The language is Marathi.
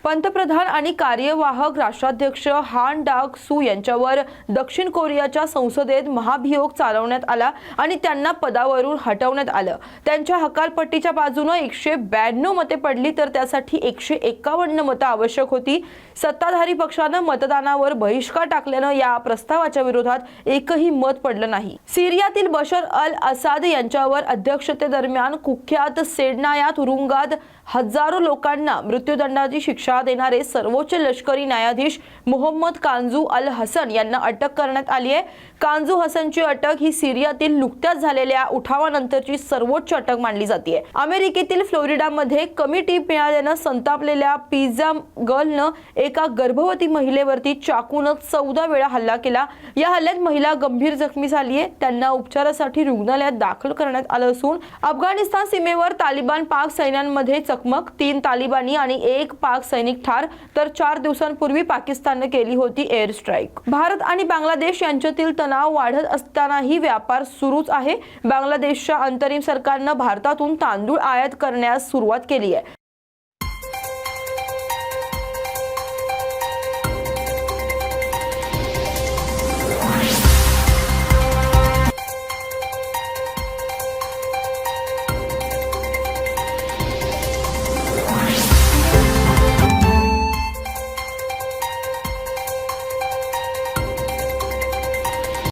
पंतप्रधान आणि कार्यवाहक राष्ट्राध्यक्ष हान डाक सू यांच्यावर दक्षिण कोरियाच्या संसदेत महाभियोग चालवण्यात आला आणि त्यांना पदावरून हटवण्यात आलं। त्यांच्या हकालपट्टीच्या बाजूने 192 मते पडली तर त्यासाठी 151 मतं आवश्यक होती। सत्ताधारी पक्षाने मतदानावर बहिष्कार टाकल्याने या प्रस्तावाच्या विरोधात एकही मत पडलं नाही। सिरियातील बशर अल असाद यांच्यावर अध्यक्षतेदरम्यान कुख्यात सेडना या तुरुंगात हजारो लोकांना मृत्यूदंडाची शिक्षा देणारे सर्वोच्च लष्करी न्यायाधीश मोहम्मद कांजू अल हसन यांना अटक करण्यात आली आहे। कांजू हसनची अटक ही सिरियातील नुकत्याच झालेल्या उठावानंतरची सर्वोच्च अटक मानली जाते। अमेरिकेतील फ्लोरिडामध्ये कमी टीप मिळाल्याने संतापलेल्या पिझ्झा गर्लनं एका गर्भवती महिलेवरती चाकूने 14 वेळा हल्ला केला। या हल्ल्यात महिला गंभीर जखमी झाली आहे। त्यांना उपचारासाठी रुग्णालयात दाखल करण्यात आलं असून अफगाणिस्तान सीमेवर तालिबान पाक सैन्यांमध्ये चकमक, 3 तालिबानी आणि 1 पाक सैनिक ठार, तर 4 दिवसांपूर्वी पाकिस्तानने केली होती एअर स्ट्राईक। भारत आणि बांगलादेश यांच्यातील तणाव वाढत असतानाही व्यापार सुरूच आहे। बांगलादेशच्या अंतरिम सरकारने भारतातून तांदूळ आयात करण्यास सुरुवात केली आहे।